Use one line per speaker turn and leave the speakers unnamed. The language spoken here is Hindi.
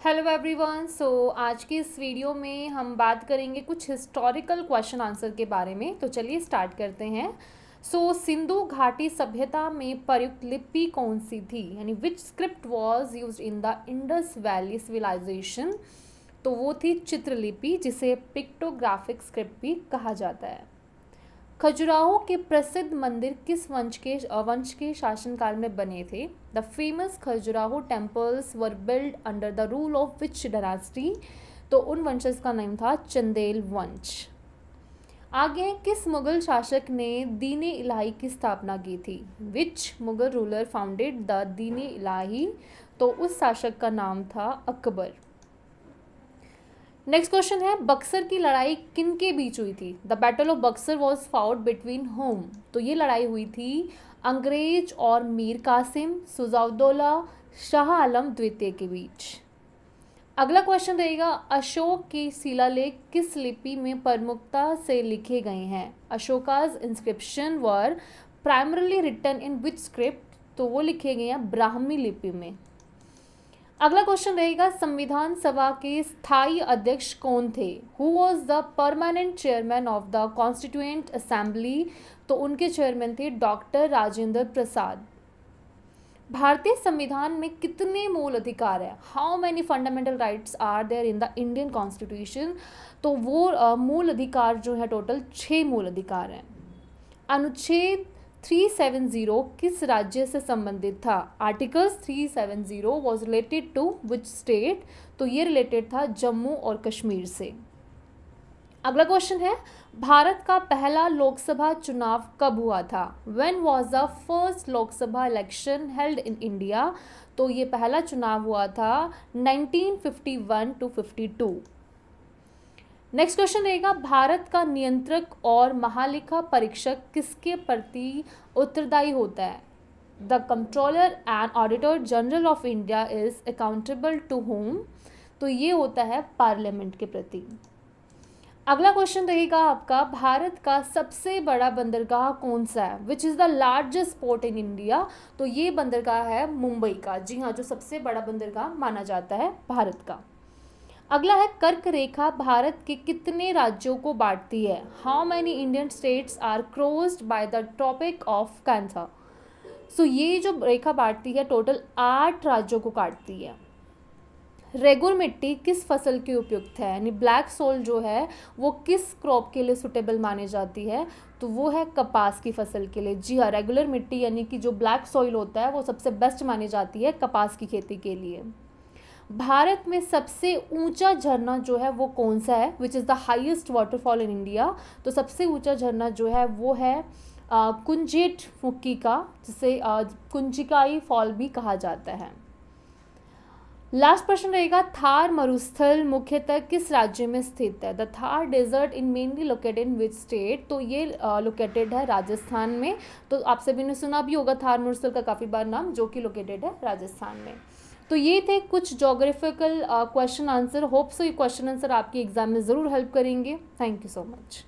Hello everyone. आज की इस वीडियो में हम बात करेंगे कुछ हिस्टोरिकल क्वेश्चन आंसर के बारे में। तो चलिए स्टार्ट करते हैं। सिंधु घाटी सभ्यता में प्रयुक्त लिपि कौन सी थी, यानी which script was used in the Indus Valley Civilisation. तो वो थी चित्रलिपि, जिसे पिक्टोग्राफिक स्क्रिप्ट भी कहा जाता है। खजुराहो के प्रसिद्ध मंदिर किस वंश के शासनकाल में बने थे। The famous Khajuraho temples were build under the rule of which dynasty. तो उन वंशज का नाम था चंदेल वंश। आगे, किस मुगल शासक ने दीन-ए इलाही की स्थापना की थी। विच मुगल रूलर फाउंडेड द दीन-ए इलाही। तो उस शासक का नाम था अकबर। नेक्स्ट क्वेश्चन है, बक्सर की लड़ाई किन के बीच हुई थी। The battle of Buxar was fought between home. तो ये लड़ाई हुई थी अंग्रेज और मीर कासिम, सुजाउद्दौला, शाह आलम द्वितीय के बीच। अगला क्वेश्चन रहेगा, अशोक के शिलालेख किस लिपि में प्रमुखता से लिखे गए हैं। Ashoka's inscription were primarily written in which script. तो वो लिखे गए हैं ब्राह्मी लिपि में। अगला क्वेश्चन रहेगा, संविधान सभा के स्थायी अध्यक्ष कौन थे। Who was the permanent chairman of the constituent assembly. तो उनके चेयरमैन थे डॉक्टर राजेंद्र प्रसाद। भारतीय संविधान में कितने मूल अधिकार है। How many fundamental rights are there in the Indian constitution. तो वो मूल अधिकार जो है टोटल 6 मूल अधिकार हैं। अनुच्छेद 370 किस राज्य से संबंधित था। Articles 370 was related to which state. तो ये रिलेटेड था जम्मू और कश्मीर से। अगला क्वेश्चन है, भारत का पहला लोकसभा चुनाव कब हुआ था। When was the first Lok Sabha election held in India. तो ये पहला चुनाव हुआ था 1951 to 52। नेक्स्ट क्वेश्चन रहेगा, भारत का नियंत्रक और महालेखा परीक्षक किसके प्रति उत्तरदायी होता है। The controller and auditor general of India is accountable to whom. तो ये होता है पार्लियामेंट के प्रति। अगला क्वेश्चन रहेगा आपका, भारत का सबसे बड़ा बंदरगाह कौन सा है। Which is the largest port in India. तो ये बंदरगाह है मुंबई का। जी हाँ, जो सबसे बड़ा बंदरगाह माना जाता है भारत का। अगला है, कर्क रेखा भारत के कितने राज्यों को बांटती है। How many Indian states are crossed by the tropic of cancer. ये जो रेखा बांटती है टोटल 8 राज्यों को काटती है। रेगुर मिट्टी किस फसल के उपयुक्त है, यानी ब्लैक सोल जो है वो किस क्रॉप के लिए सुटेबल मानी जाती है। तो वो है कपास की फसल के लिए। जी हाँ, रेगुलर मिट्टी यानी कि जो ब्लैक सॉइल होता है वो सबसे बेस्ट मानी जाती है कपास की खेती के लिए। भारत में सबसे ऊंचा झरना जो है वो कौन सा है। Which is the highest waterfall in India. तो सबसे ऊंचा झरना जो है वो है कुंजेट मुक्की का, जिसे कुंजिकाई फॉल भी कहा जाता है। लास्ट प्रश्न रहेगा, थार मरुस्थल मुख्यतः किस राज्य में स्थित है। The Thar desert in mainly located in which state. तो ये लोकेटेड है राजस्थान में। तो आप सभी ने सुना भी होगा थार मरुस्थल का काफ़ी बार नाम, जो कि लोकेटेड है राजस्थान में। तो ये थे कुछ geographical question answer. Hope so ये क्वेश्चन आंसर आपके एग्जाम में ज़रूर हेल्प करेंगे। Thank you so much.